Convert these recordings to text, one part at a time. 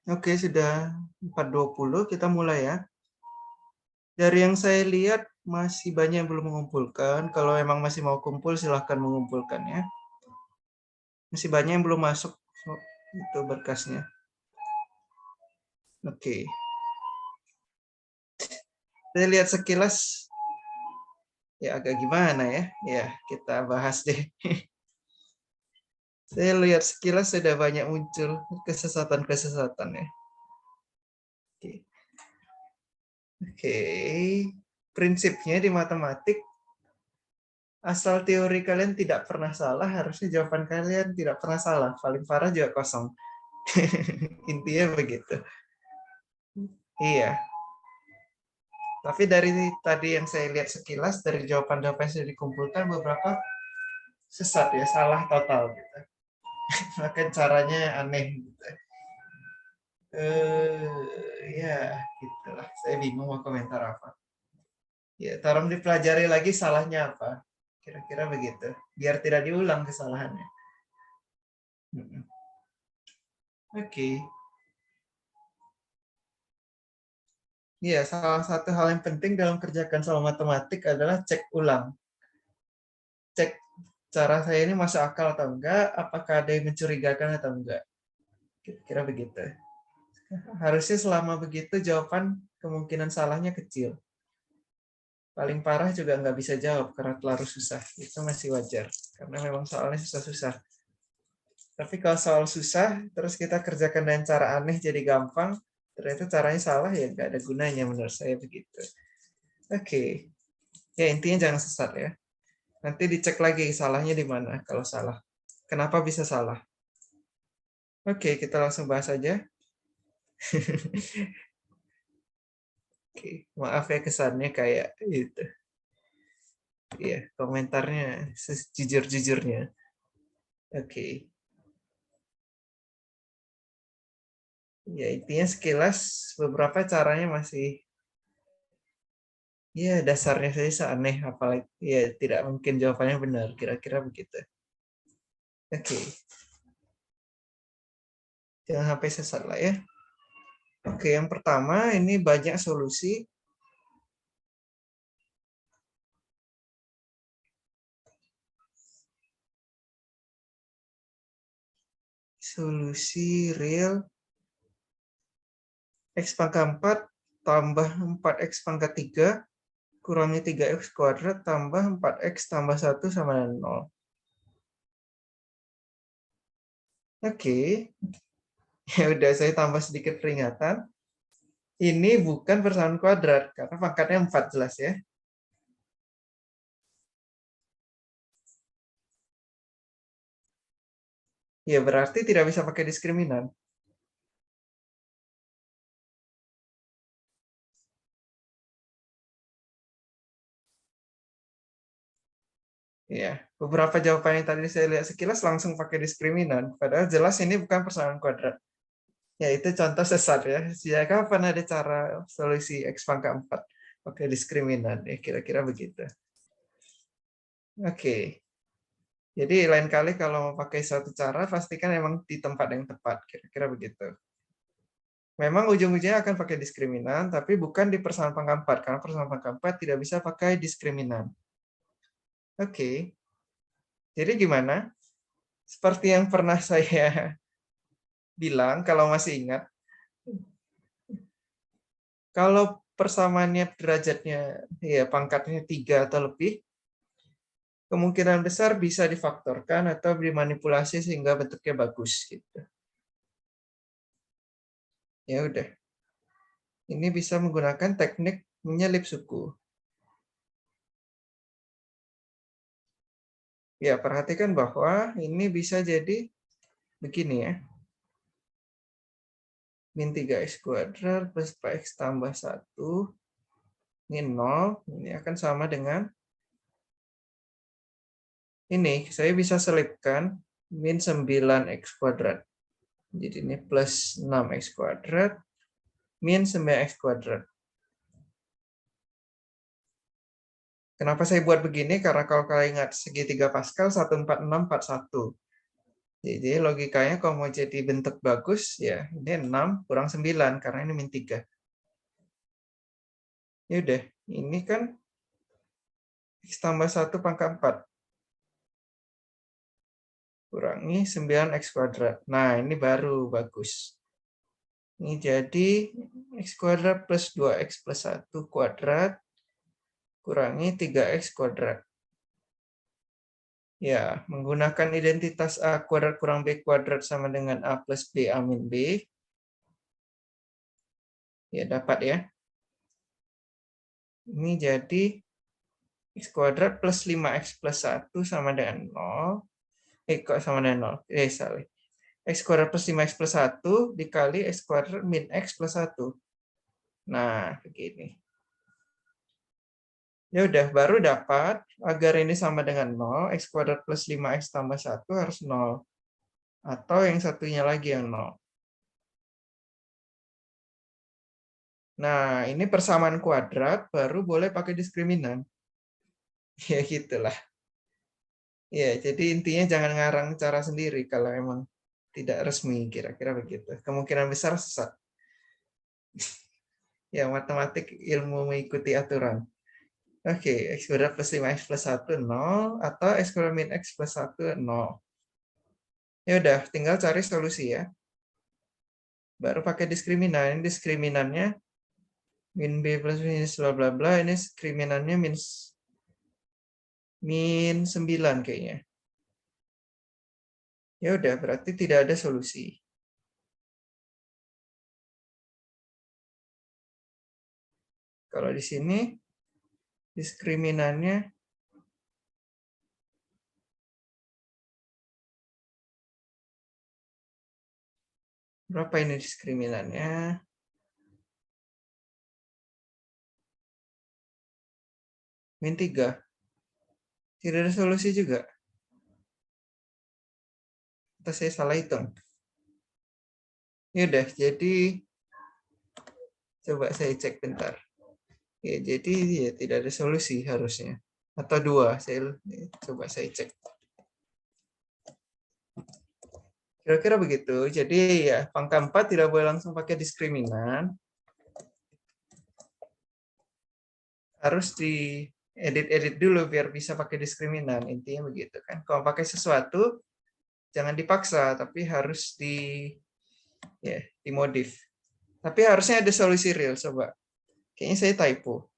Oke, sudah 4.20, kita mulai ya. Dari yang saya lihat, masih banyak yang belum mengumpulkan. Kalau memang masih mau kumpul, silahkan mengumpulkan ya. Masih banyak yang belum masuk itu berkasnya. Oke. Saya lihat sekilas, ya agak gimana ya. Ya, kita bahas deh. Saya lihat sekilas sudah banyak muncul kesesatan-kesesatan ya. Oke. Oke. Prinsipnya di matematik, asal teori kalian tidak pernah salah, harusnya jawaban kalian tidak pernah salah. Paling parah juga kosong. Intinya begitu. Iya. Tapi dari tadi yang saya lihat sekilas, dari jawaban-jawaban yang sudah dikumpulkan, beberapa sesat ya, salah total gitu. Maka caranya aneh gitu. Ya, gitulah. Saya bingung mau komentar apa. Ya, tolong dipelajari lagi salahnya apa. Kira-kira begitu. Biar tidak diulang kesalahannya. Oke. Ya, salah satu hal yang penting dalam kerjakan soal matematik adalah cek ulang. Cek cara saya ini masuk akal atau enggak, apakah ada yang mencurigakan atau enggak. Kira-kira begitu. Harusnya selama begitu jawaban kemungkinan salahnya kecil. Paling parah juga nggak bisa jawab karena terlalu susah. Itu masih wajar. Karena memang soalnya susah-susah. Tapi kalau soal susah, terus kita kerjakan dengan cara aneh jadi gampang, ternyata caranya salah, ya nggak ada gunanya menurut saya begitu. Oke. Ya intinya jangan sesat ya. Nanti dicek lagi salahnya di mana kalau salah. Kenapa bisa salah? Oke, kita langsung bahas aja. Oke, maaf ya kesannya kayak itu. Iya, komentarnya sejujur-jujurnya. Oke. Ya, intinya sekilas beberapa caranya masih, ya dasarnya saja seaneh, apalagi ya tidak mungkin jawabannya benar, kira-kira begitu. Oke, jangan sampai sesat lah ya. Oke, yang pertama ini banyak solusi. Solusi real X pangkat 4 tambah 4X pangkat 3 kurangi 3X kuadrat tambah 4X tambah 1 sama dengan 0. Oke, ya udah saya tambah sedikit peringatan. Ini bukan persamaan kuadrat, karena pangkatnya 4 jelas ya. Ya berarti tidak bisa pakai diskriminan. Ya, beberapa jawaban yang tadi saya lihat sekilas langsung pakai diskriminan. Padahal jelas ini bukan persamaan kuadrat. Ya, itu contoh sesat ya. Sejak kapan ada cara solusi X pangkat 4 pakai diskriminan? Ya, kira-kira begitu. Oke. Jadi lain kali kalau mau pakai satu cara, pastikan emang di tempat yang tepat. Kira-kira begitu. Memang ujung-ujungnya akan pakai diskriminan, tapi bukan di persamaan pangkat 4. Karena persamaan pangkat 4 tidak bisa pakai diskriminan. Oke. Jadi gimana? Seperti yang pernah saya bilang, kalau masih ingat, kalau persamaannya derajatnya, ya pangkatnya 3 atau lebih, kemungkinan besar bisa difaktorkan atau dimanipulasi sehingga bentuknya bagus. Gitu. Ya udah. Ini bisa menggunakan teknik menyelip suku. Ya, perhatikan bahwa ini bisa jadi begini ya. Min 3x kuadrat plus 4x tambah 1. Ini 0. Ini akan sama dengan ini. Saya bisa selipkan min 9x kuadrat. Jadi ini plus 6x kuadrat min 9x kuadrat. Kenapa saya buat begini? Karena kalau kalian ingat segitiga Pascal 14641. Jadi logikanya kalau mau jadi bentuk bagus, ya ini 6 kurang 9, karena ini min 3. Ya udah, ini kan X tambah 1 pangkat 4. Kurangi 9X kuadrat. Nah, ini baru bagus. Ini jadi X kuadrat plus 2X plus 1 kuadrat kurangi 3X kuadrat. Ya, menggunakan identitas A kuadrat kurang B kuadrat sama dengan A plus B A min B. Ya, dapat ya. Ini jadi X kuadrat plus 5X plus 1 sama dengan 0. Kok sama dengan 0? Salah. X kuadrat plus 5X plus 1 dikali X kuadrat min X plus 1. Nah, begini. Ya udah, baru dapat agar ini sama dengan 0, X kuadrat plus 5X tambah 1 harus 0. Atau yang satunya lagi yang 0. Nah, ini persamaan kuadrat, baru boleh pakai diskriminan. Ya gitulah. Ya, jadi intinya jangan ngarang cara sendiri kalau emang tidak resmi, kira-kira begitu. Kemungkinan besar sesat. Ya, matematik ilmu mengikuti aturan. Oke, X kuadrat plus 5X plus 1, 0. Atau X kuadrat min X plus 1, 0. Ya udah, tinggal cari solusi ya. Baru pakai diskriminan. Ini diskriminannya min B plus minus bla bla bla. Ini diskriminannya min 9 kayaknya. Ya udah, berarti tidak ada solusi. Kalau di sini diskriminannya berapa ini diskriminannya? Min 3. Tidak ada solusi juga. Atau saya salah hitung. Ya udah, jadi coba saya cek bentar. Ya, jadi ya tidak ada solusi harusnya. Atau 2, coba saya cek. Kira-kira begitu. Jadi ya, pangka 4 tidak boleh langsung pakai diskriminan. Harus diedit-edit dulu biar bisa pakai diskriminan. Intinya begitu kan. Kalau pakai sesuatu, jangan dipaksa, tapi harus dimodif. Tapi harusnya ada solusi real, coba. Kayaknya saya typo.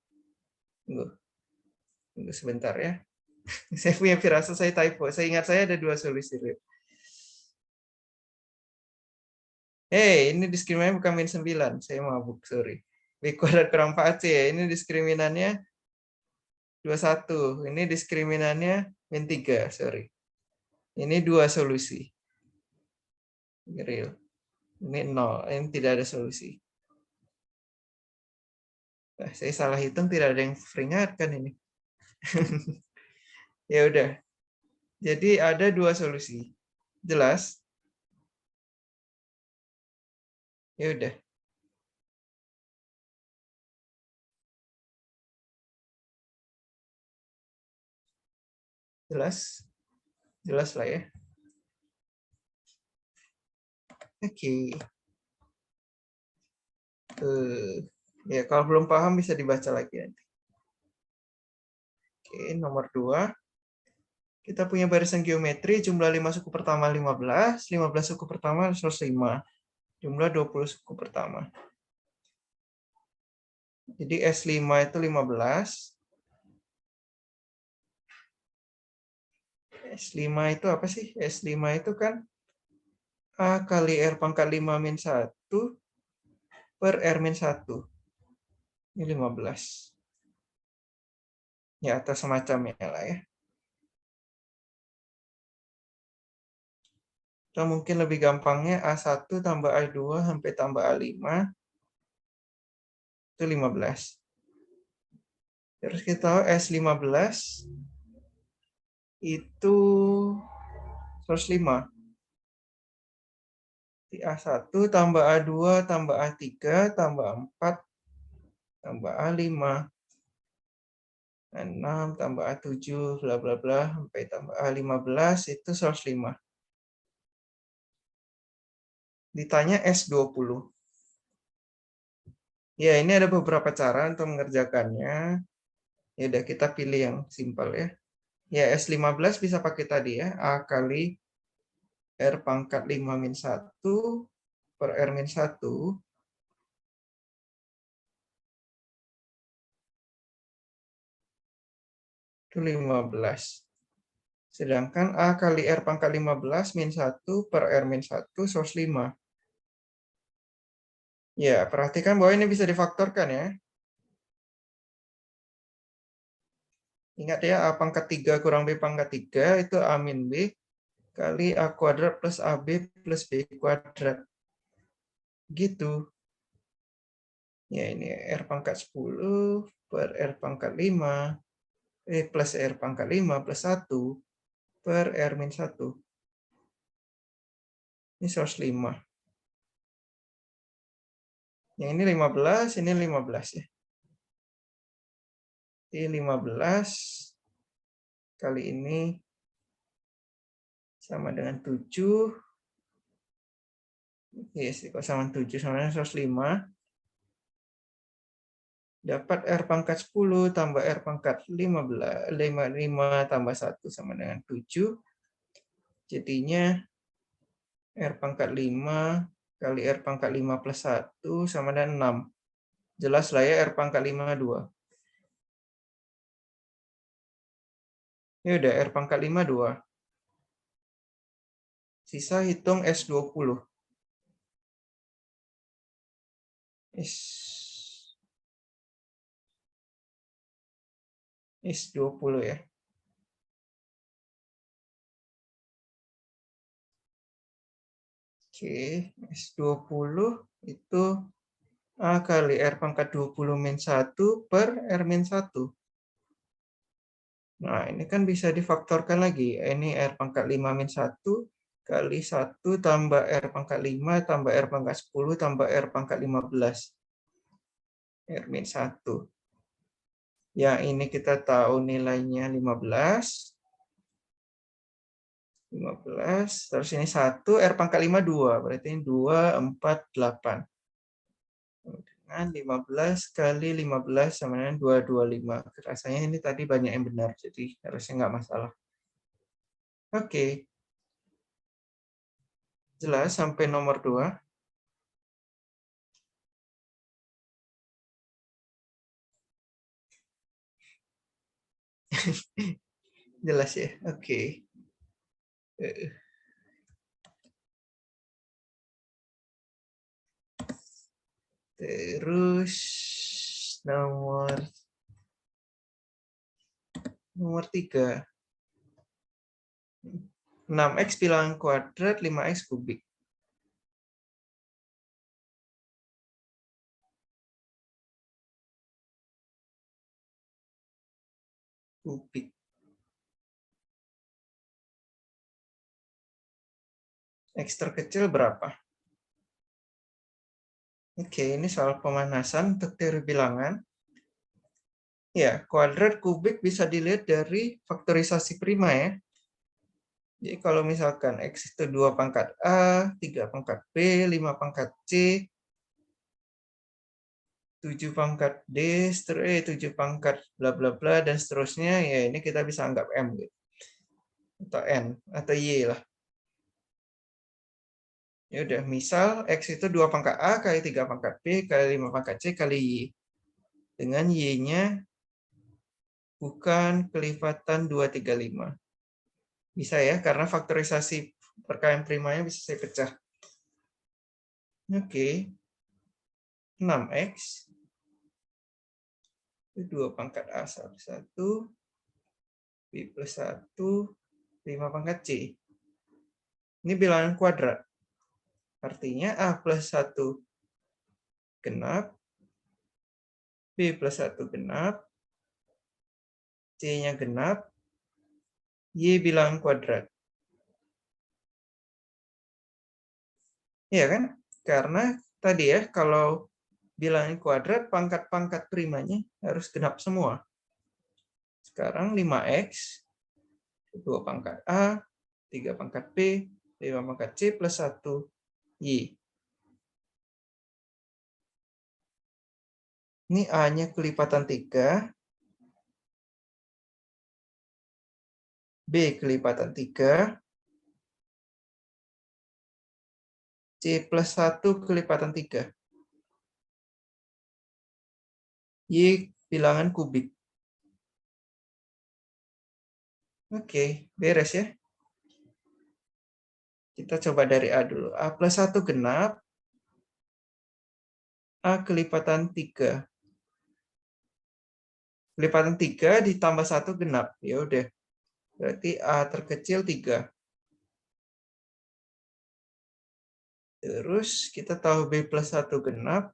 Tunggu sebentar ya. Saya punya firasat saya typo. Saya ingat saya ada 2 solusi real. Ini diskriminannya bukan min 9. Saya mabuk, sorry. B kuadrat kurang 4C. Ini diskriminannya 21. Ini diskriminannya min 3, sorry. Ini 2 solusi. Real. Ini 0. Ini tidak ada solusi. Nah, saya salah hitung, tidak ada yang peringatkan ini. Ya udah. Jadi ada 2 solusi. Jelas? Ya udah. Jelas? Jelas lah ya. Oke. Ya, kalau belum paham bisa dibaca lagi nanti. Oke, nomor 2. Kita punya barisan geometri, jumlah 5 suku pertama 15 suku pertama 105. Jumlah 20 suku pertama. Jadi S5 itu 15. S5 itu apa sih? S5 itu kan A kali R pangkat 5 min 1 per R min 1. Ini 15. Ya, atau semacamnya lah ya. Atau mungkin lebih gampangnya A1 tambah A2 sampai tambah A5 itu 15. Terus kita tahu S15 itu 105. Di A1 tambah A2 tambah A3 tambah 4 tambah A5. 6 tambah A7 bla bla bla sampai tambah A15 itu 105. Ditanya S20. Ya, ini ada beberapa cara untuk mengerjakannya. Ya udah, kita pilih yang simpel ya. Ya, S15 bisa pakai tadi ya. A kali R pangkat 5 min 1 per R min 1. Itu 15. Sedangkan A kali R pangkat 15 min 1 per R min 1 sos 5. Ya, perhatikan bahwa ini bisa difaktorkan ya. Ingat ya, A pangkat 3 kurang B pangkat 3 itu A min B kali A kuadrat plus AB plus B kuadrat. Gitu. Ya, ini R pangkat 10 per R pangkat 5 plus R pangkat 5 plus 1 per R min 1. Ini 105. Yang ini 15, ini 15 ya. Ini 15 kali ini sama dengan 7. Yes, kok sama 7 sama dengan 105. Dapat R pangkat 10 tambah R pangkat 15, 5 tambah 1 sama dengan 7. Jadinya R pangkat 5 kali R pangkat 5 plus 1 sama dengan 6. Jelas lah ya, R pangkat 5, 2. Ya udah, R pangkat 5, 2. Sisa hitung S20. S20 ya. Oke, S20 itu A kali R pangkat 20 min 1 per R min 1. Nah, ini kan bisa difaktorkan lagi. Ini R pangkat 5 min 1 kali 1 tambah R pangkat 5 tambah R pangkat 10 tambah R pangkat 15. R min 1. Yang ini kita tahu nilainya 15. 15. Terus ini 1, R pangkat 5, 2. Berarti ini 2, 4, 8. Dengan 15 kali 15 sama dengan 225. Rasanya ini tadi banyak yang benar, jadi harusnya nggak masalah. Oke. Jelas sampai nomor 2. Jelas ya? Oke. Terus nomor 3. 6x bilangan kuadrat 5x kubik. Kubik. X terkecil berapa? Oke, ini soal pemanasan untuk teori bilangan. Ya, kuadrat kubik bisa dilihat dari faktorisasi prima ya. Jadi kalau misalkan X itu 2 pangkat A, 3 pangkat B, 5 pangkat C, 7 pangkat D, 7 pangkat bla bla bla, dan seterusnya, ya ini kita bisa anggap M gitu. Atau N, atau Y lah. Ya udah, misal X itu 2 pangkat A kali 3 pangkat B kali 5 pangkat C kali Y. Dengan Y-nya bukan kelipatan 235. Bisa ya, karena faktorisasi perkalian primanya bisa saya pecah. Oke. 6x itu 2 pangkat A 1, B plus 1, 5 pangkat C. Ini bilangan kuadrat. Artinya A plus 1 genap, B plus 1 genap, C-nya genap, Y bilangan kuadrat. Iya kan? Karena tadi ya, kalau bilangan kuadrat, pangkat-pangkat primanya harus genap semua. Sekarang 5x, 2 pangkat A, 3 pangkat B, 5 pangkat C plus 1 Y. Ini A-nya kelipatan 3. B kelipatan 3. C plus 1 kelipatan 3. Y bilangan kubik. Oke, beres ya. Kita coba dari A dulu. A plus 1 genap. A kelipatan 3. Kelipatan 3 ditambah 1 genap. Ya udah. Berarti A terkecil 3. Terus kita tahu B plus 1 genap.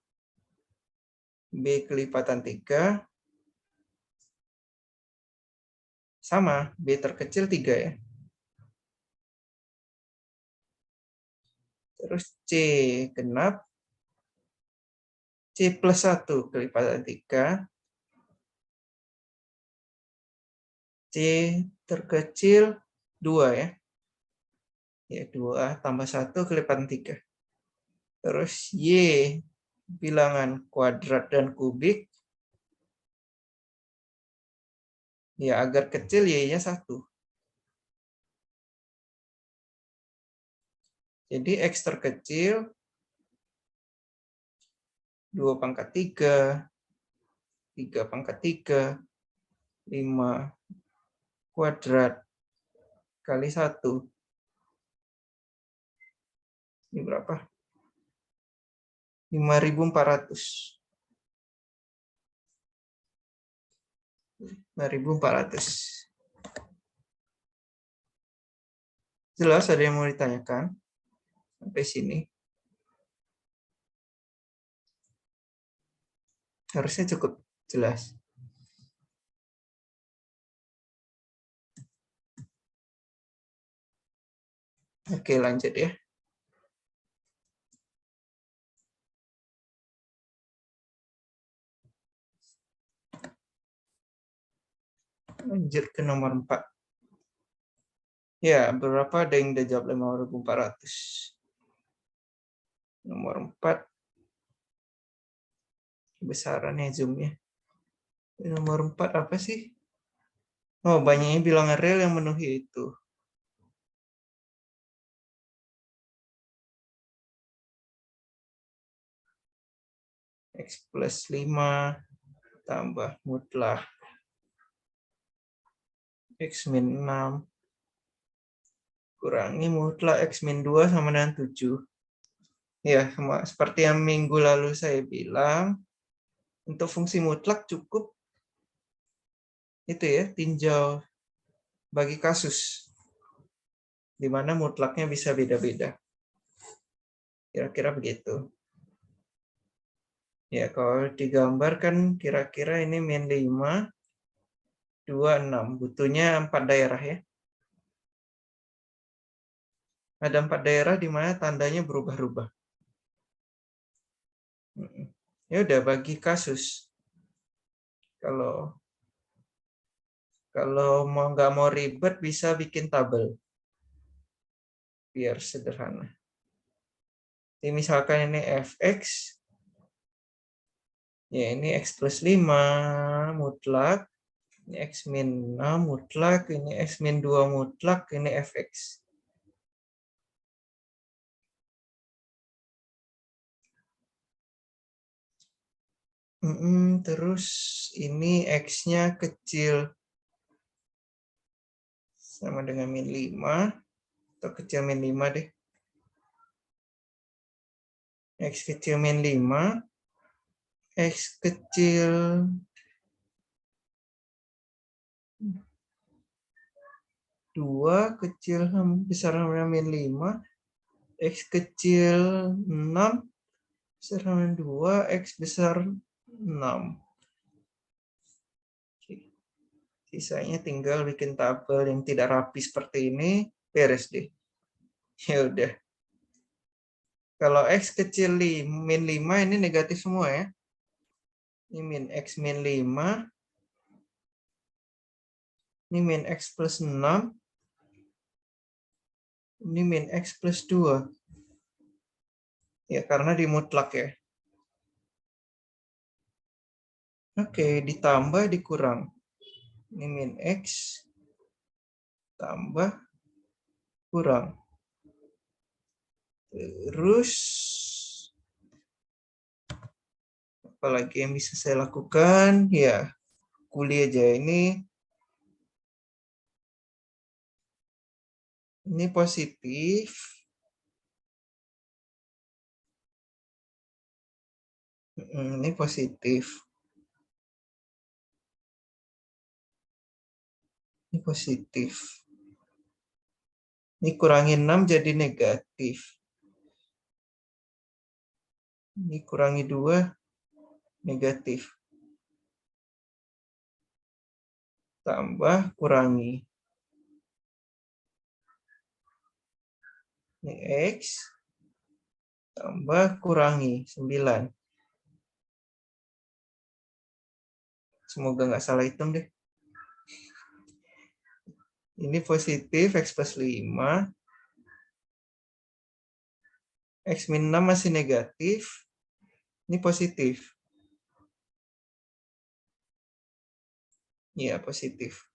B kelipatan 3. Sama, B terkecil 3 ya. Terus C genap. C plus 1 kelipatan 3. C terkecil 2 ya. Ya, 2 tambah 1 kelipatan 3. Terus Y bilangan kuadrat dan kubik. Ya, agar kecil Y-nya 1. Jadi X terkecil 2 pangkat 3, 3 pangkat 3, 5 kuadrat kali 1. Ini berapa? 5.400. 5.400. Jelas ada yang mau ditanyakan? Sampai sini. Harusnya cukup jelas. Oke, lanjut ya. Lanjut ke nomor 4. Ya, berapa ada yang udah jawab 5.400? Nomor 4. Besarannya zoom-nya. Nomor 4 apa sih? Oh, banyaknya bilangan real yang memenuhi itu. X plus 5 tambah mutlak X min 6 kurangi mutlak X min 2 sama dengan 7. Ya, seperti yang minggu lalu saya bilang, untuk fungsi mutlak cukup itu ya, tinjau bagi kasus, di mana mutlaknya bisa beda-beda. Kira-kira begitu. Ya, kalau digambar kan kira-kira ini min 5, 2, 6. Butuhnya 4 daerah ya. Ada 4 daerah di mana tandanya berubah-ubah. Ya udah, bagi kasus. Kalau nggak mau ribet, bisa bikin tabel. Biar sederhana. Jadi misalkan ini fx, ya ini x plus 5 mutlak, ini x min 6 mutlak, ini x min 2 mutlak, ini fx. Terus ini x-nya kecil sama dengan min 5, atau kecil min 5 deh. X kecil min 5, X kecil 2 kecil besar sama min 5, X kecil 6 besar sama 2, X besar 6. Sisanya tinggal bikin tabel yang tidak rapi seperti ini, beres deh. Ya udah. Kalau X kecil min 5 ini negatif semua ya. Ini min X min 5. Ini min X plus 6. Ini min X plus 2. Ya, karena dimutlak ya. Oke, ditambah dikurang. Ini min X tambah kurang. Terus, apalagi yang bisa saya lakukan? Ya, kuli aja ini. Ini positif. Ini positif. Ini positif. Ini kurangi 6 jadi negatif. Ini kurangi 2 negatif. Tambah kurangi. Ini X tambah kurangi 9. Semoga nggak salah hitung deh. Ini positif, X plus 5. X min 6 masih negatif. Ini positif. Iya, positif.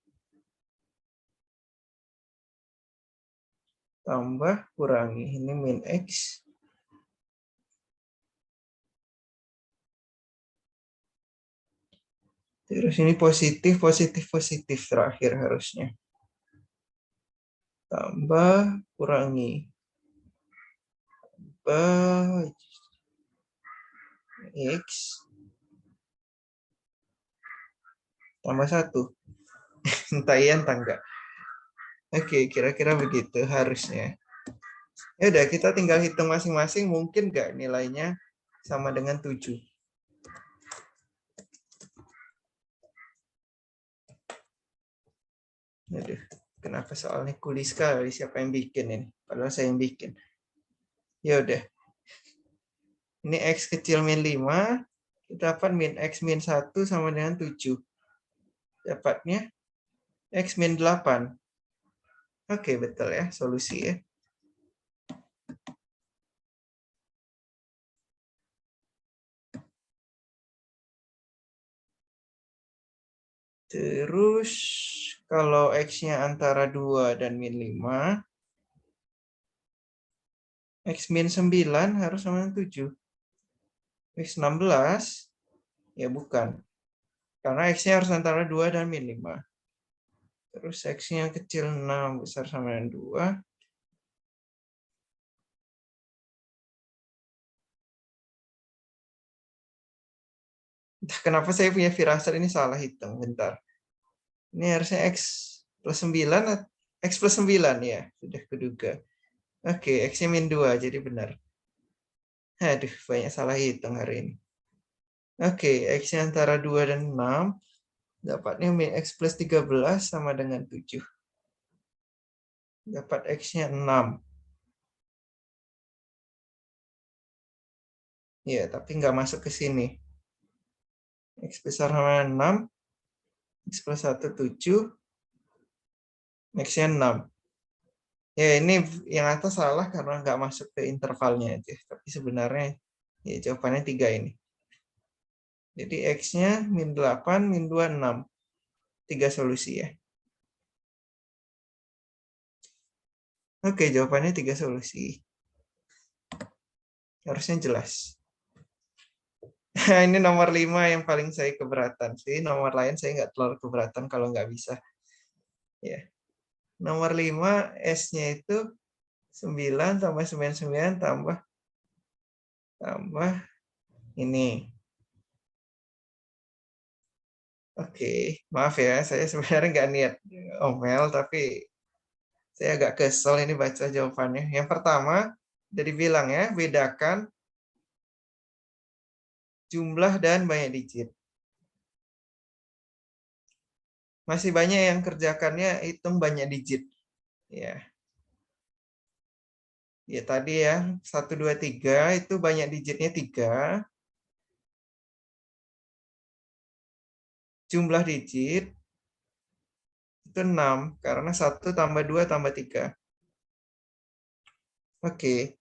Tambah, kurangi. Ini min X. Terus ini positif, positif, positif terakhir harusnya. Tambah, kurangi. Tambah, X. Tambah 1. Entah iya, entah enggak. Oke, kira-kira begitu harusnya. Ya udah, kita tinggal hitung masing-masing. Mungkin nggak nilainya sama dengan 7. Aduh, kenapa soalnya kuli sekali? Siapa yang bikin ini? Padahal saya yang bikin. Ya udah. Ini X kecil min 5. Kita dapat min X min 1 sama dengan 7. Dapatnya X min 8. Oke, betul ya solusi ya. Terus kalau X-nya antara 2 dan min 5, X min 9 harus sama dengan 7. X 16, ya bukan. Karena X-nya harus antara 2 dan min 5. Terus X-nya kecil 6, besar sama dengan 2. Entah kenapa saya punya firasat ini salah hitung. Bentar. Ini harusnya X plus 9, X plus 9 ya. Sudah kuduga. Oke, X-nya min 2, jadi benar. Aduh, banyak salah hitung hari ini. Oke, X-nya antara 2 dan 6. Dapatnya min X plus 13 sama dengan 7. Dapat X-nya 6. Ya, tapi nggak masuk ke sini. X besar sama 6. X plus 1, 7. X-nya 6. Ya, ini yang atas salah karena nggak masuk ke intervalnya aja. Tapi sebenarnya ya jawabannya 3 ini. Jadi X-nya min 8, min 2, 6. 3 solusi ya. Oke, jawabannya 3 solusi. Harusnya jelas. Ini nomor 5 yang paling saya keberatan sih. Nomor lain saya nggak terlalu keberatan kalau nggak bisa. Ya. Nomor 5, S-nya itu 9 tambah 99 tambah ini. Oke, maaf ya, saya sebenarnya nggak niat omel, tapi saya agak kesel ini baca jawabannya. Yang pertama, jadi bilang ya, bedakan jumlah dan banyak digit. Masih banyak yang kerjakannya hitung banyak digit. Ya, ya tadi ya, 1, 2, 3 itu banyak digitnya 3. Jumlah digit itu 6, karena 1 tambah 2 tambah 3. Oke,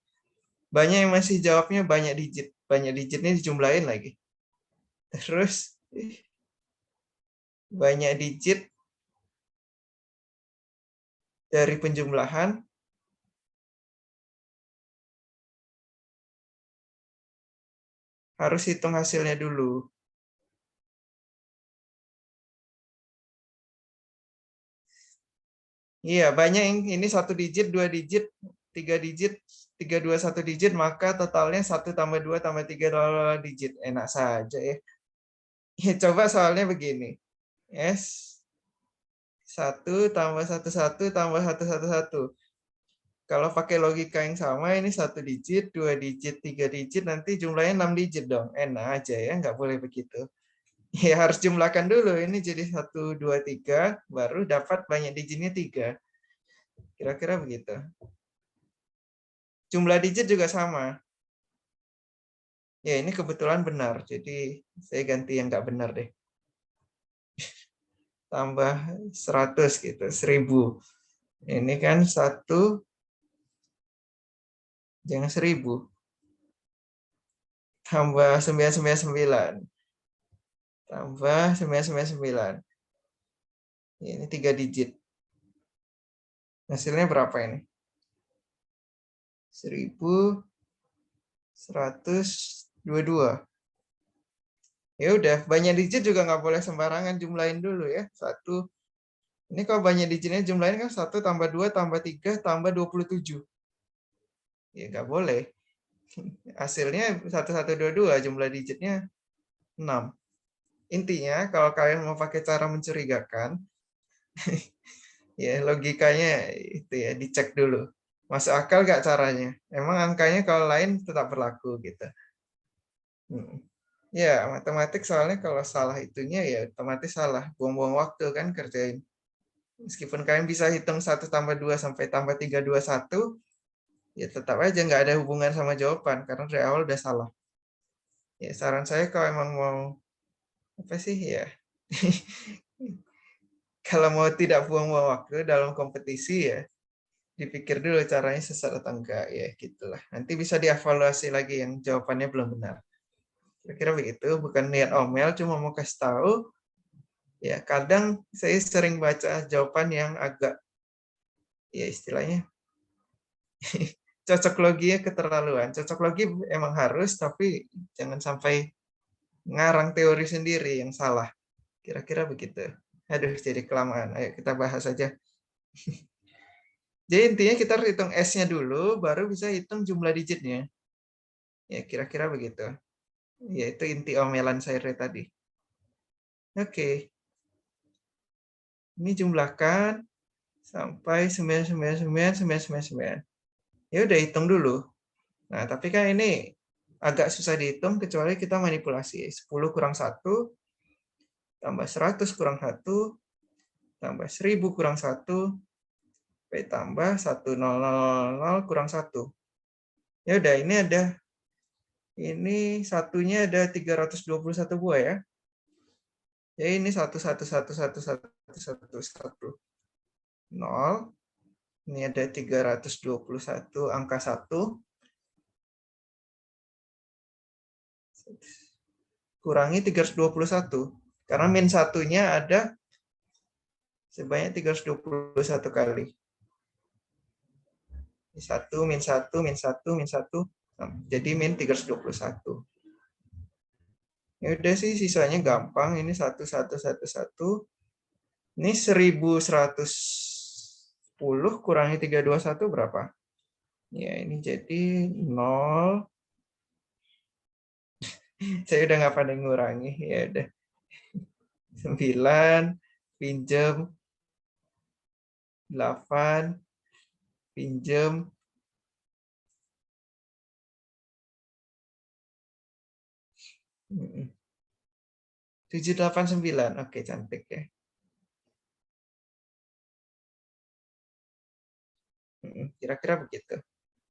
banyak yang masih jawabnya banyak digit. Banyak digitnya dijumlahin lagi. Terus banyak digit dari penjumlahan harus hitung hasilnya dulu. Iya, banyak yang ini 1 digit, 2 digit, 3 digit, 3, 2, 1 digit, maka totalnya 1 tambah 2 tambah 3 digit. Enak saja ya. Ya, coba soalnya begini. S 1 tambah 1, 1 tambah 1, 1, 1. Kalau pakai logika yang sama, ini 1 digit, 2 digit, 3 digit, nanti jumlahnya 6 digit dong. Enak aja ya, nggak boleh begitu. Ya harus jumlahkan dulu. Ini jadi 1, 2, 3, baru dapat banyak digitnya 3. Kira-kira begitu. Jumlah digit juga sama. Ya, ini kebetulan benar. Jadi, saya ganti yang nggak benar deh. Tambah 100 gitu, 1000. Ini kan 1, jangan 1000. Tambah 999. Tambah 999. Ini 3 digit. Hasilnya berapa ini? 1122. Ya udah, banyak digit juga nggak boleh sembarangan jumlahin dulu ya. 1. Ini kalau banyak digitnya jumlahin kan 1 tambah 2 tambah 3 tambah 27. Ya nggak boleh. Hasilnya 1122, jumlah digitnya 6. Intinya kalau kalian mau pakai cara mencurigakan, ya logikanya itu ya dicek dulu. Masuk akal nggak caranya? Emang angkanya kalau lain tetap berlaku gitu. Ya, matematik soalnya kalau salah itunya ya otomatis salah. Buang-buang waktu kan kerjain. Meskipun kalian bisa hitung 1 tambah 2 sampai tambah 3, 2, 1, ya tetap aja nggak ada hubungan sama jawaban karena dari awal udah salah. Ya, saran saya kalau emang mau apa sih ya, kalau mau tidak buang-buang waktu dalam kompetisi ya dipikir dulu caranya sesat atau enggak ya gitulah. Nanti bisa dievaluasi lagi yang jawabannya belum benar. Kira-kira begitu, bukan niat omel, cuma mau kasih tahu. Ya kadang saya sering baca jawaban yang agak ya istilahnya cocok logi ya keterlaluan. Cocok logi emang harus, tapi jangan sampai ngarang teori sendiri yang salah. Kira-kira begitu. Aduh, jadi kelamaan. Ayo kita bahas aja. Jadi intinya kita harus hitung S-nya dulu, baru bisa hitung jumlah digitnya. Ya, kira-kira begitu. Ya, itu inti omelan saya tadi. Oke. Ini jumlahkan sampai 999,999. Ya udah hitung dulu. Nah, tapi kan ini agak susah dihitung kecuali kita manipulasi. 10 kurang 1, tambah 100 kurang 1, tambah 1000 kurang 1, tambah 1000 kurang 1. Ya udah, ini satunya ada 321 buah ya. Jadi ini 1111111 0. Ini ada 321 angka 1. Kurangi 321. Karena min satunya ada sebanyak 321 kali. 1 min 1 min 1 min 1. Jadi min 321. Ya udah sih sisanya gampang. Ini 1111. Ini 1110 kurangi 321 berapa? Ya ini jadi 0. Saya udah nggak pandai ngurangi. Ya udah. 9 pinjem 8 pinjem 789. Oke, cantik ya. Kira-kira begitu.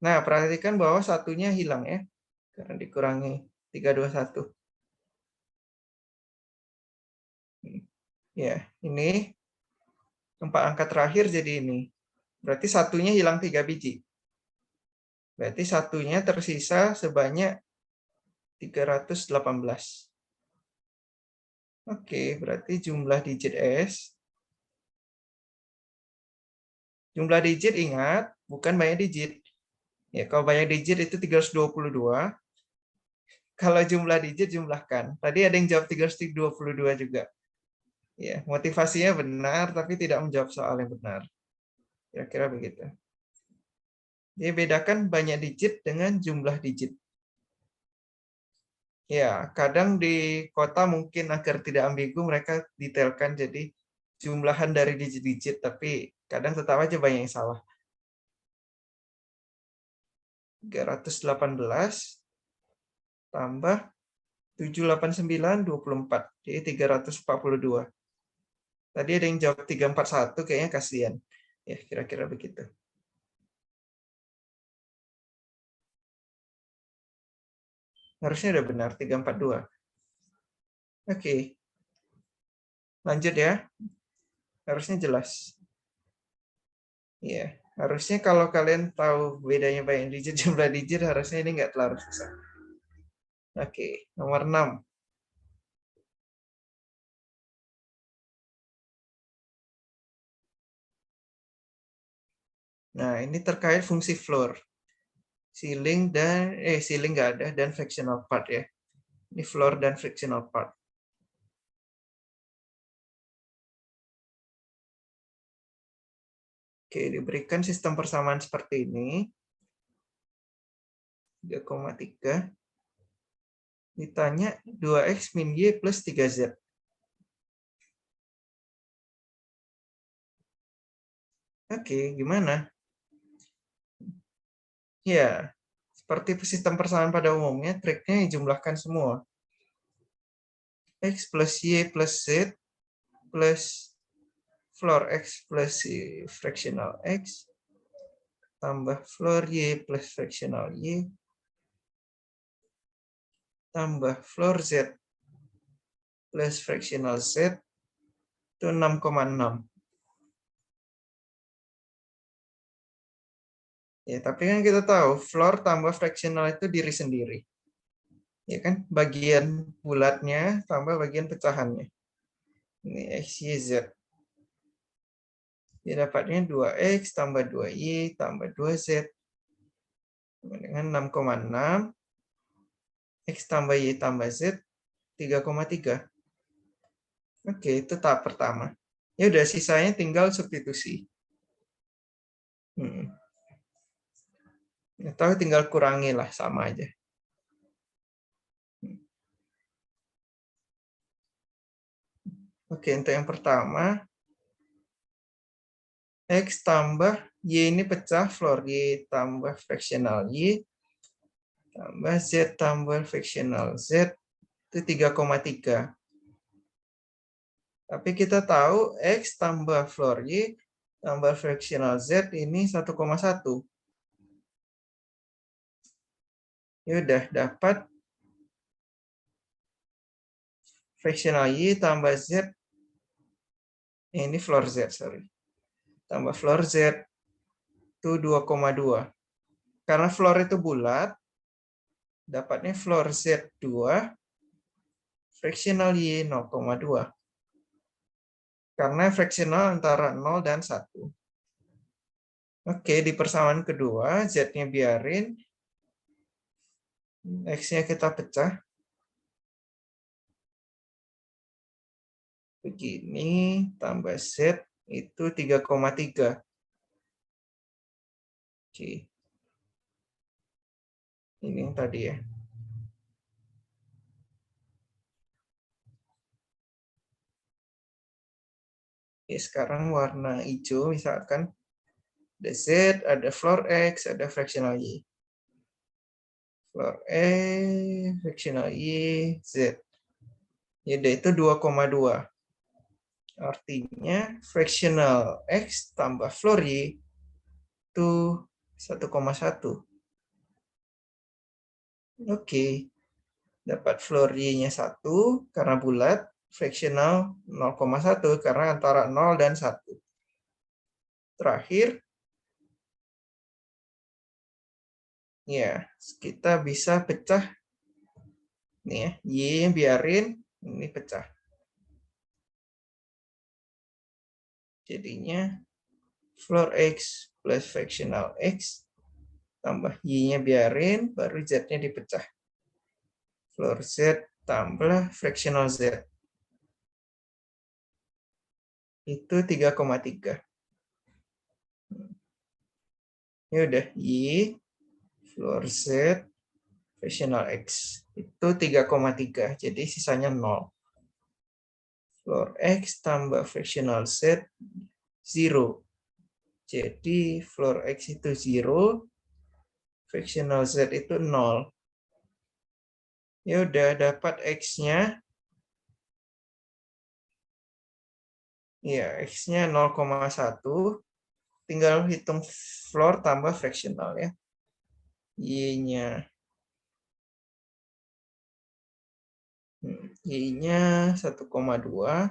Nah, perhatikan bahwa satunya hilang ya. Karena dikurangi 321. Ya, ini 4 angka terakhir jadi ini. Berarti satunya hilang 3 biji. Berarti satunya tersisa sebanyak 318. Oke, berarti jumlah digit S. Jumlah digit ingat, bukan banyak digit. Ya, kalau banyak digit itu 322. Kalau jumlah digit jumlahkan. Tadi ada yang jawab 322 juga. Ya, motivasinya benar tapi tidak menjawab soal yang benar. Kira-kira begitu. Jadi bedakan banyak digit dengan jumlah digit. Ya, kadang di kota mungkin agar tidak ambigu mereka detailkan jadi jumlahan dari digit-digit, tapi kadang tetap aja banyak yang salah. 318 tambah 789, 24. Jadi 342. Tadi ada yang jawab 341, kayaknya kasihan. Ya, kira-kira begitu. Harusnya udah benar, 342. Oke. Lanjut ya. Harusnya jelas. Iya, harusnya kalau kalian tahu bedanya banyak digit jumlah digit, harusnya ini nggak terlalu susah. Oke, nomor 6. Nah, ini terkait fungsi floor. Ceiling nggak ada, dan fractional part ya. Ini floor dan fractional part. Oke, diberikan sistem persamaan seperti ini. 3,3. Ditanya 2x min y plus 3z. Oke, gimana? Ya, seperti sistem persamaan pada umumnya, triknya jumlahkan semua. X plus y plus z plus floor x plus fractional x tambah floor y plus fractional y tambah floor z plus fractional z itu 6,6. Ya, tapi kan kita tahu floor tambah fractional itu diri sendiri. Ya kan, bagian bulatnya tambah bagian pecahannya. Ini x, y, z. Ya, dapatnya 2x tambah 2y tambah 2z dengan 6,6. X tambah y tambah z 3,3. Oke, itu tahap pertama. Ya udah, sisanya tinggal substitusi. Atau tinggal kurangi lah, sama aja. Oke, untuk yang pertama, X tambah Y ini pecah, floor Y tambah fractional Y, tambah Z tambah fractional Z, itu 3,3. Tapi kita tahu X tambah floor Y tambah fractional Z ini 1,1. Ya udah, dapat fractional Y tambah Z, ini floor Z, sorry. Tambah floor Z itu 2,2. Karena floor itu bulat, dapatnya floor Z 2, fractional Y 0,2. Karena fractional antara 0 dan 1. Oke, di persamaan kedua, Z-nya biarin, X-nya kita pecah. Begini, tambah Z, itu 3,3. Oke. Ini yang tadi ya. Oke, sekarang warna hijau, misalkan ada Z, ada floor X, ada fractional Y. Floor X, fractional Y, Z. Jadi itu 2,2. Artinya fractional X tambah floor Y itu 1,1. Oke. Dapat floor Y-nya 1 karena bulat, fractional 0,1 karena antara 0 dan 1. Terakhir, ya, kita bisa pecah nih ya, Y biarin, ini pecah. Jadinya floor X plus fractional X tambah Y-nya biarin, baru Z-nya dipecah. Floor Z tambah fractional Z. Itu 3,3. Ini udah Y, floor Z, fractional X. Itu 3,3. Jadi sisanya 0. Floor X tambah fractional Z, 0. Jadi floor X itu 0, fractional Z itu 0. Ya udah dapat X-nya. Ya, X-nya 0,1. Tinggal hitung floor tambah fractional ya. Y-nya. Y-nya 1,2.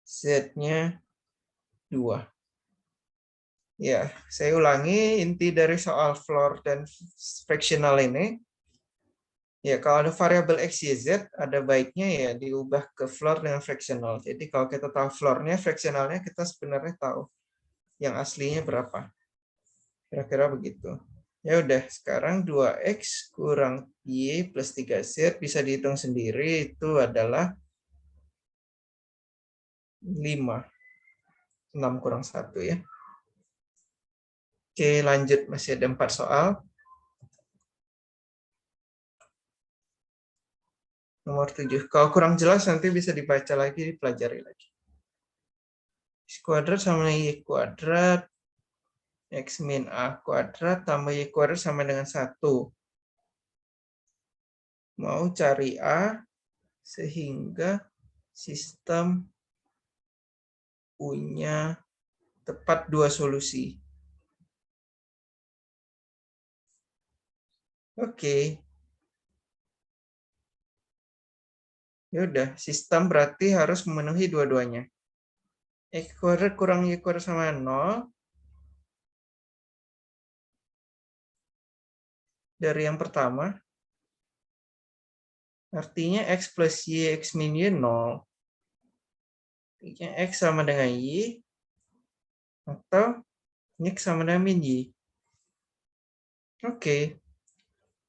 Z-nya 2. Ya, saya ulangi inti dari soal floor dan fractional ini. Ya, kalau ada variabel X, Y, Z, ada baiknya ya diubah ke floor dengan fractional. Jadi kalau kita tahu floornya, fractionalnya kita sebenarnya tahu yang aslinya berapa. Kira-kira begitu. Ya udah, sekarang 2X kurang Y plus 3Z bisa dihitung sendiri, itu adalah 5. 6 kurang 1 ya. Oke, lanjut. Masih ada 4 soal. Nomor 7. Kalau kurang jelas nanti bisa dibaca lagi, dipelajari lagi. X kuadrat sama Y kuadrat. X min A kuadrat tambah Y kuadrat sama dengan 1. Mau cari A sehingga sistem punya tepat 2 solusi. Oke. Ya udah, sistem berarti harus memenuhi dua-duanya. X kuadrat kurang Y kuadrat sama 0. Dari yang pertama, artinya X plus Y, X min Y 0. Artinya X sama dengan Y, atau X sama dengan min Y. Oke.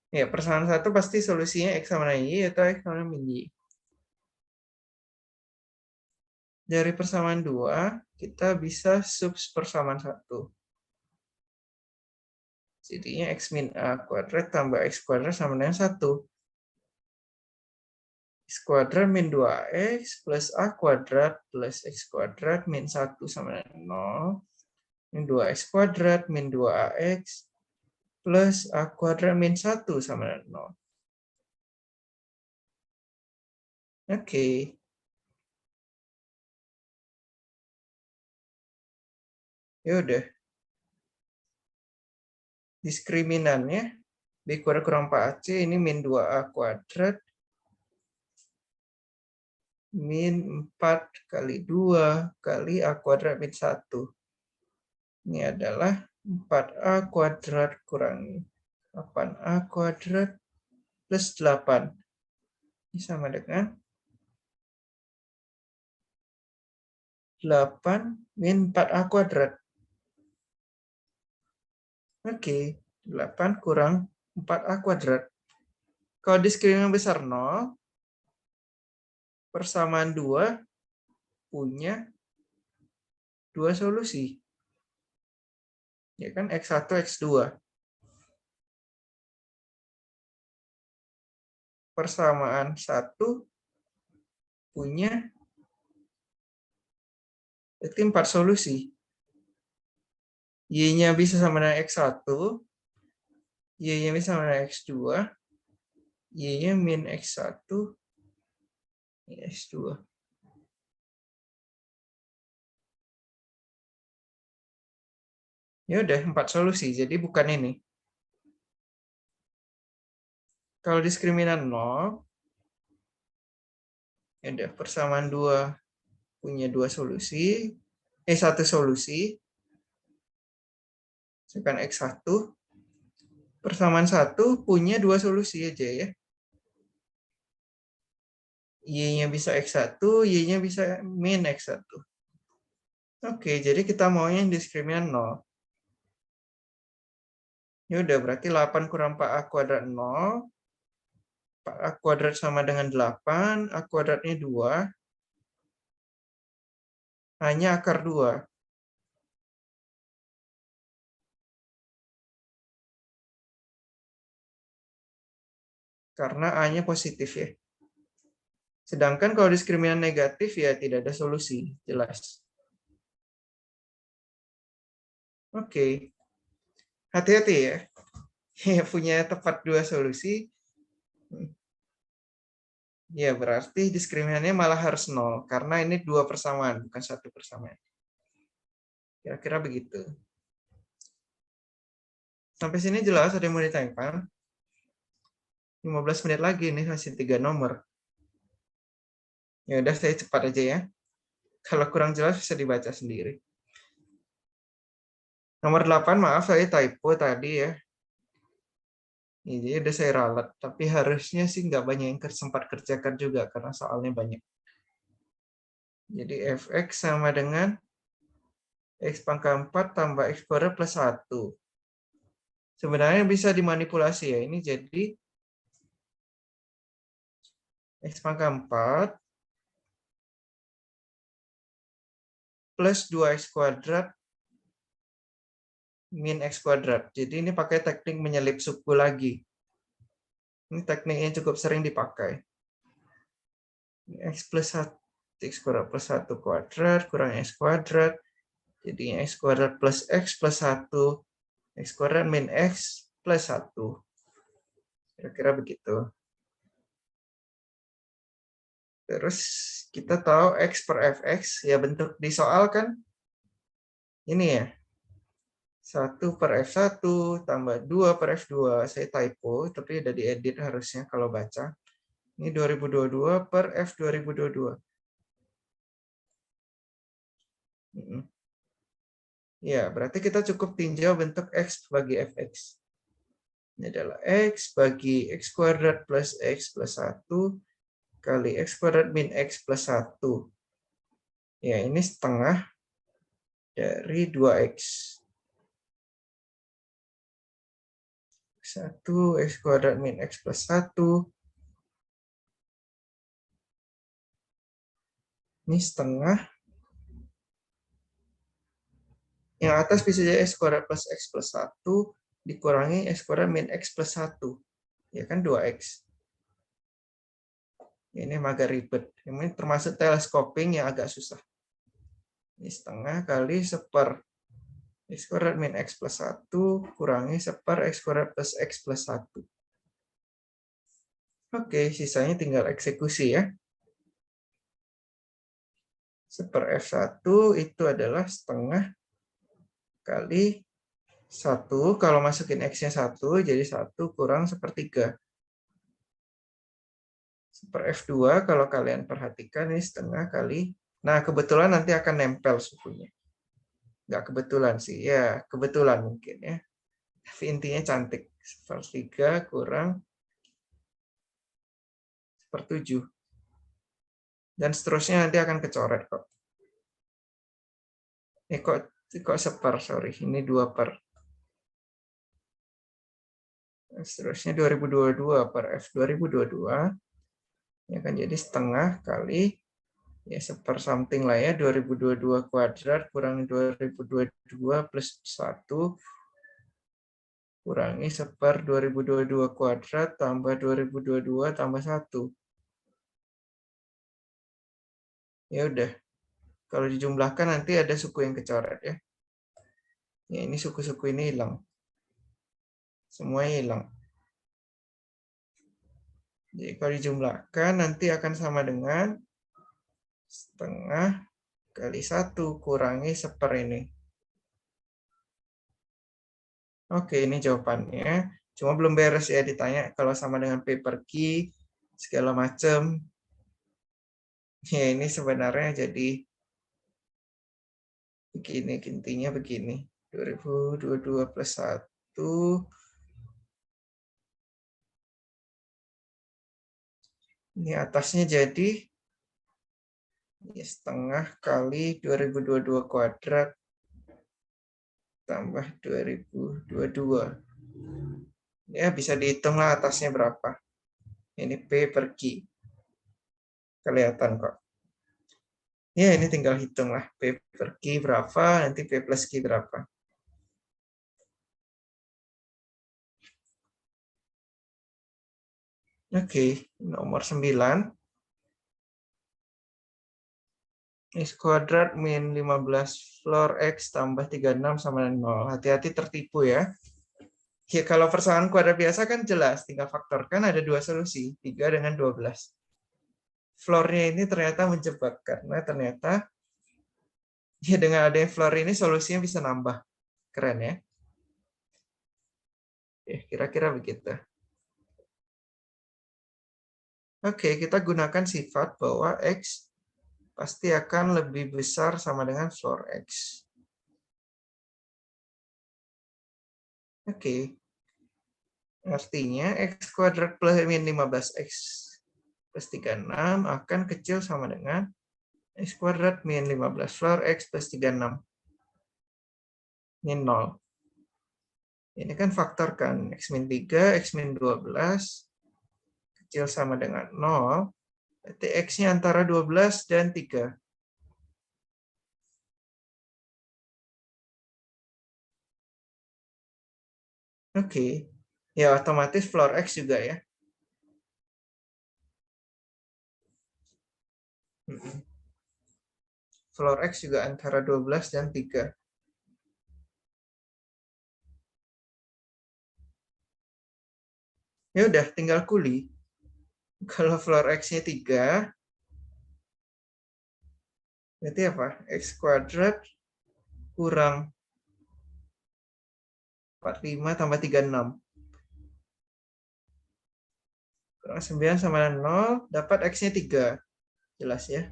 Ya, persamaan 1 pasti solusinya X sama dengan Y atau X sama dengan min Y. Dari persamaan 2, kita bisa subs persamaan 1. Jadinya X min A kuadrat tambah X kuadrat sama dengan 1. X kuadrat min 2X plus A kuadrat plus X kuadrat min 1 sama dengan 0. Min 2X kuadrat min 2AX plus A kuadrat min 1 sama dengan 0. Oke. Ya udah. Diskriminannya B kuadrat kurang 4AC ini min 2A kuadrat min 4 kali 2 kali A kuadrat min 1. Ini adalah 4A kuadrat kurang 8A kuadrat plus 8. Ini sama dengan 8 min 4A kuadrat. Oke, 8 kurang 4A kuadrat. Kalau diskriminanan besar 0, persamaan 2 punya 2 solusi. Ya kan, X1, X2. Persamaan 1 punya berarti 4 solusi. Y-nya bisa sama dengan X1, Y-nya bisa sama dengan X2, Y-nya min X1, X2. Ya udah 4 solusi, jadi bukan ini. Kalau diskriminan 0, ya udah persamaan 2 punya 2 solusi, 1 solusi, misalkan X1, persamaan 1 punya 2 solusi aja ya. Y-nya bisa X1, Y-nya bisa min X1. Oke, jadi kita maunya yang diskriminan 0. Ya udah, berarti 8 kurang 4A kuadrat 0. 4A kuadrat sama dengan 8. A kuadratnya 2. Hanya akar 2. Karena A-nya positif ya. Sedangkan kalau diskriminan negatif ya tidak ada solusi, jelas. Oke. Hati-hati ya. Ya punya tepat 2 solusi. Ya berarti diskriminannya malah harus 0. Karena ini 2 persamaan, bukan 1 persamaan. Kira-kira begitu. Sampai sini jelas, ada yang mau ditanyakan? 15 menit lagi nih, masih 3 nomor. Ya udah, saya cepat aja ya. Kalau kurang jelas bisa dibaca sendiri. Nomor 8, maaf saya typo tadi ya. Jadi udah saya ralat, tapi harusnya sih nggak banyak yang sempat kerjakan juga karena soalnya banyak. Jadi fx sama dengan x pangkat 4 tambah x kuadrat plus 1. Sebenarnya bisa dimanipulasi ya. Ini jadi x pangkat 4 plus 2x kuadrat min x kuadrat. Jadi ini pakai teknik menyelip suku lagi. Ini teknik yang cukup sering dipakai. X plus 1, x kuadrat plus 1 kuadrat kurang x kuadrat. Jadinya x kuadrat plus x plus 1. X kuadrat min x plus 1. Kira-kira begitu. Terus kita tahu x per fx, ya bentuk di soal kan ini ya. 1 per F1 tambah 2 per F2. Saya typo, tapi udah diedit harusnya kalau baca. Ini 2022 per F 2022. Ya, berarti kita cukup tinjau bentuk X bagi Fx. Ini adalah X bagi X kuadrat plus X plus 1 kali X kuadrat min X plus 1. Ya, ini setengah dari 2X. 1 X kuadrat min X plus 1. Ini setengah. Yang atas bisa jadi X kuadrat plus X plus 1 dikurangi X kuadrat min X plus 1. Ya kan 2X. Ini agak ribet. Ini termasuk telescoping yang agak susah. Ini setengah kali seper X kuadrat min X plus 1 kurangi seper X kuadrat plus X plus 1. Oke, sisanya tinggal eksekusi ya. Seper F1 itu adalah setengah kali 1. Kalau masukin X-nya 1, jadi 1 kurang sepertiga. Seper F2, kalau kalian perhatikan ini setengah kali. Nah, kebetulan nanti akan nempel sukunya. Nggak kebetulan sih, ya kebetulan mungkin ya. Tapi intinya cantik. Sepertiga kurang sepertujuh. Dan seterusnya nanti akan kecoret kok. Kok seper, sorry. Ini 2 per. Seterusnya 2022 per F 2022. Ya kan jadi setengah kali ya seper something lah ya, 2022 kuadrat kurangi 2022 plus 1 kurangi seper 2022 kuadrat tambah 2022 tambah 1. Ya udah. Kalau dijumlahkan nanti ada suku yang kecoret ya. Ya ini suku-suku ini hilang. Semuanya hilang. Jadi kalau dijumlahkan nanti akan sama dengan setengah kali 1 kurangi seper ini. Oke, ini jawabannya. Cuma belum beres ya ditanya kalau sama dengan paper key, segala macam. Ya ini sebenarnya jadi begini, intinya begini. 2022 plus 1. Ini atasnya jadi Ya, setengah kali 2022 kuadrat tambah 2022. Ya, bisa dihitung lah atasnya berapa. Ini P per Q. Kelihatan kok. Ya, ini tinggal hitung lah. P per Q berapa, nanti P plus Q berapa. Oke, nomor 9. X kuadrat min 15 floor X tambah 36 sama 0. Hati-hati tertipu ya. Ya, kalau persamaan kuadrat biasa kan jelas, tinggal faktorkan ada dua solusi, 3 dengan 12. Floor-nya ini ternyata menjebak, karena ternyata ya dengan adanya floor ini solusinya bisa nambah. Keren ya? Ya, kira-kira begitu. Oke, kita gunakan sifat bahwa X pasti akan lebih besar sama dengan floor X. Oke. Artinya X kuadrat plus min 15X plus 36 akan kecil sama dengan X kuadrat min 15 floor X plus 36. Ini 0. Ini kan faktor kan. X min 3, X min 12 kecil sama dengan 0. Berarti X-nya antara 12 dan 3. Oke. Ya, otomatis floor X juga ya. Floor X juga antara 12 dan 3. Ya udah, tinggal kuli. Kalau floor X-nya 3, berarti apa? X kuadrat kurang 45 tambah 36. Kurang 9 sama 0, dapat X-nya 3. Jelas ya.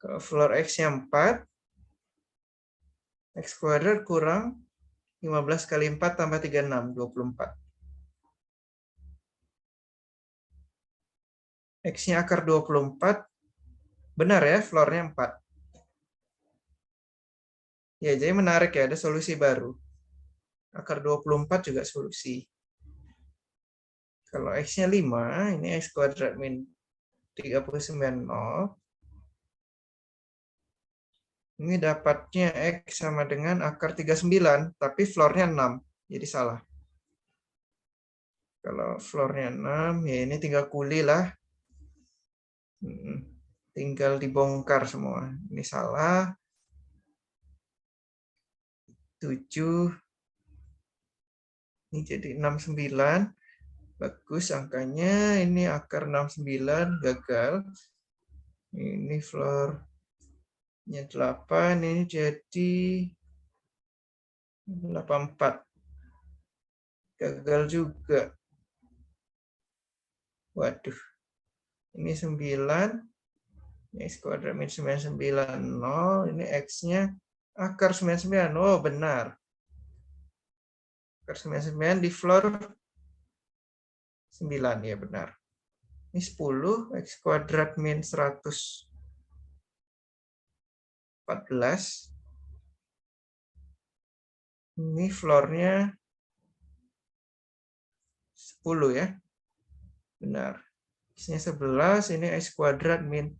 Kalau floor X-nya 4, X kuadrat kurang 15 kali 4 tambah 36, 24. X-nya akar 24, benar ya, floor-nya 4. Ya, jadi menarik ya, ada solusi baru. Akar 24 juga solusi. Kalau X-nya 5, ini X kuadrat min 39, 0. Ini dapatnya X sama dengan akar 39, tapi floor-nya 6. Jadi salah. Kalau floor-nya 6, ya ini tinggal kuli lah. Tinggal dibongkar semua. Ini salah. 7. Ini jadi 69. Bagus angkanya. Ini akar 69, gagal. Ini floor-nya 8. Ini jadi 84. Gagal juga. Waduh. Ini 9. X kuadrat min 990. Ini X-nya akar 99. Oh, benar. Akar 99 di floor 9. Ya, benar. Ini 10. X kuadrat min 114. Ini floor-nya 10 ya. Benar. X-nya 11. Ini X kuadrat min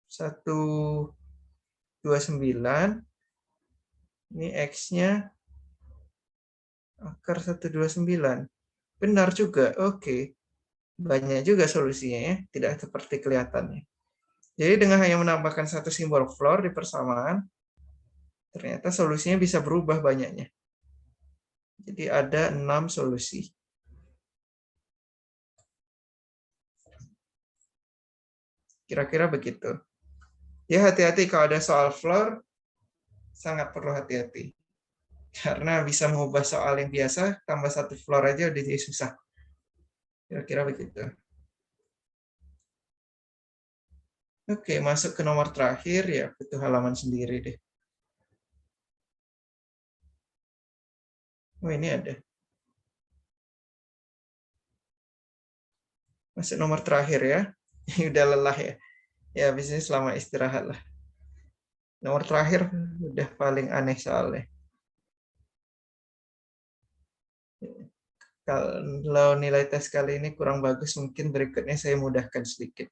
129. Ini X-nya akar 129. Benar juga. Oke. Banyak juga solusinya ya. Tidak seperti kelihatannya. Jadi dengan hanya menambahkan satu simbol floor di persamaan, ternyata solusinya bisa berubah banyaknya. Jadi ada 6 solusi. Kira-kira begitu. Ya, hati-hati kalau ada soal floor, sangat perlu hati-hati. Karena bisa mengubah soal yang biasa, tambah satu floor aja udah jadi susah. Kira-kira begitu. Oke, masuk ke nomor terakhir, ya butuh halaman sendiri deh. Oh, ini ada. Masuk nomor terakhir ya. Udah lelah ya. Ya, habis ini selama istirahat lah. Nomor terakhir udah paling aneh soalnya. Kalau nilai tes kali ini kurang bagus, mungkin berikutnya saya mudahkan sedikit.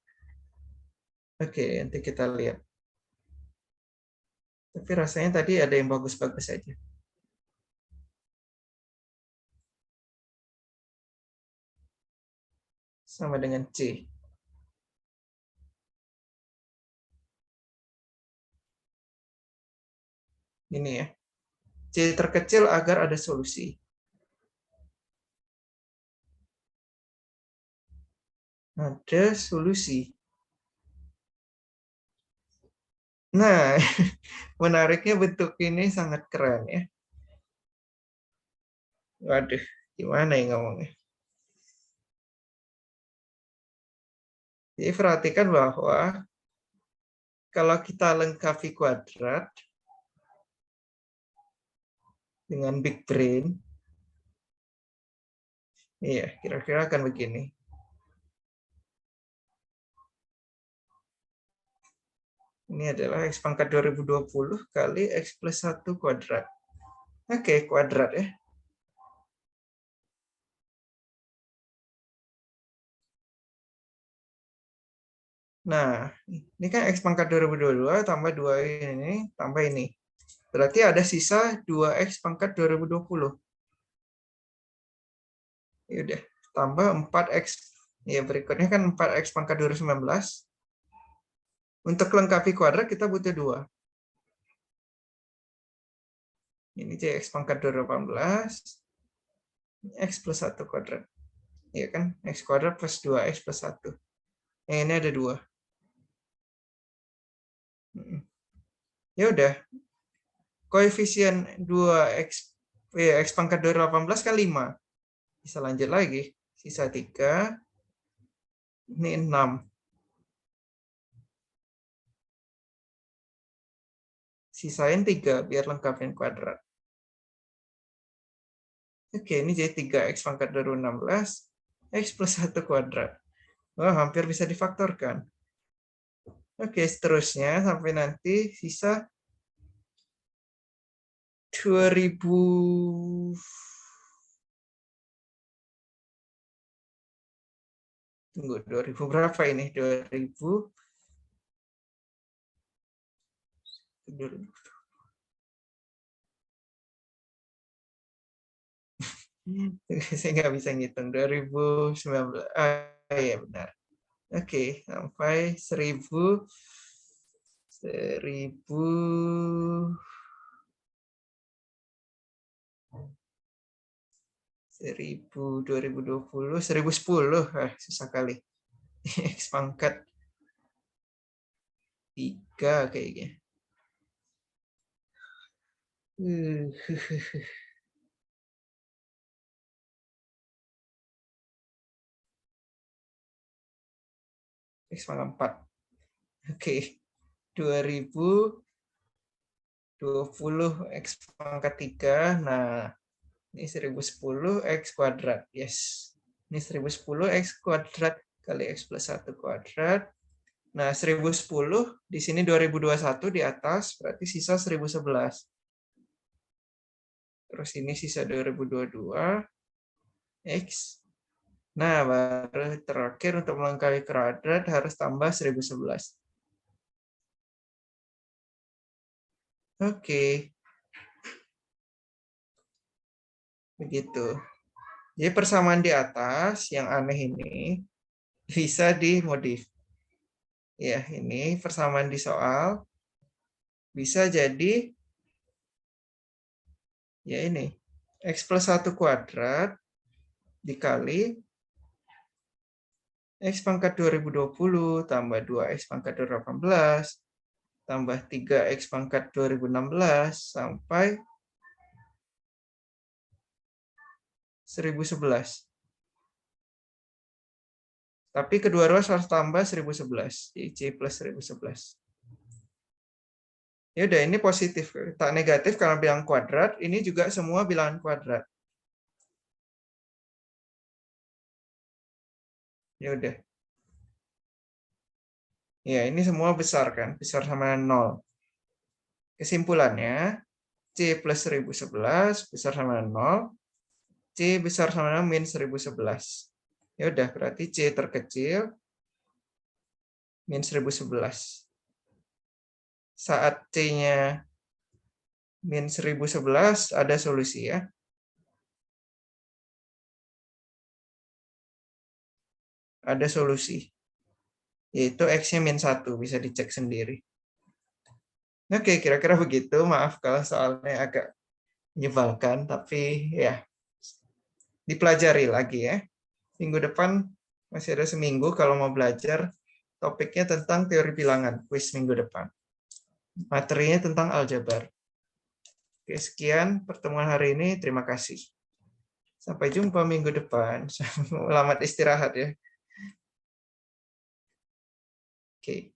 Oke, nanti kita lihat. Tapi rasanya tadi ada yang bagus-bagus saja. Sama dengan C. Ini ya. C terkecil agar ada solusi. Ada solusi. Nah, menariknya bentuk ini sangat keren ya. Waduh, gimana ya ngomongnya? Jadi perhatikan bahwa kalau kita lengkapi kuadrat dengan big brain, iya, kira-kira akan begini. Ini adalah X pangkat 2020 kali X plus 1 kuadrat. Oke, kuadrat ya. Nah, ini kan X pangkat 2022 tambah 2 ini, tambah ini. Berarti ada sisa 2X pangkat 2020. Ya udah, tambah 4X. Ya, berikutnya kan 4X pangkat 2019. Untuk lengkapi kuadrat kita butuh 2. Ini X pangkat 2018. X plus 1 kuadrat. Iya kan? X kuadrat plus 2X plus 1. Ini ada 2. Ya udah, koefisien 2x x pangkat 2018 kan 5. Bisa lanjut lagi. Sisa 3. Ini 6. Sisain 3 biar lengkapin kuadrat. Oke, ini jadi 3x pangkat 2016 x plus 1 kuadrat. Wah, hampir bisa difaktorkan. Oke, seterusnya sampai nanti sisa 2000. Tunggu, 2000 berapa ini? 2000. Saya nggak bisa ngitung. 2019. Ah, iya benar. Oke, sampai 1000. 2020, 1010. Susah kali. X pangkat 3 kayaknya. X pangkat 4. Oke. 2020 X pangkat 3. Nah, ini 1010 X kuadrat. Yes. Ini 1010 X kuadrat kali X plus 1 kuadrat. Nah, 1010 di sini 2021 di atas, berarti sisa 1011. Terus ini sisa 2022 X. Nah, baru terakhir untuk melengkapi kuadrat harus tambah 1011. Oke. Begitu. Jadi persamaan di atas yang aneh ini bisa dimodif. Ya, ini persamaan di soal bisa jadi ya ini X plus 1 kuadrat dikali X pangkat 2020 tambah 2X pangkat 2018 tambah 3X pangkat 2016 sampai 1011. Tapi kedua ruas harus tambah 1011. Jadi C plus 1011. Ya udah, ini positif. Tak negatif karena bilangan kuadrat. Ini juga semua bilangan kuadrat. Ya udah. Ya, ini semua besar kan, besar sama 0. Kesimpulannya, C plus 1011 besar sama 0, C besar sama min 1011. Ya udah, berarti C terkecil min 1011. Saat C-nya min 1011 ada solusi ya. Ada solusi. Yaitu X-nya min 1, bisa dicek sendiri. Oke, kira-kira begitu. Maaf kalau soalnya agak menyebalkan, tapi ya dipelajari lagi ya. Minggu depan masih ada seminggu kalau mau belajar. Topiknya tentang teori bilangan, kuis minggu depan. Materinya tentang aljabar. Oke, sekian pertemuan hari ini. Terima kasih. Sampai jumpa minggu depan. Selamat istirahat ya. Oke.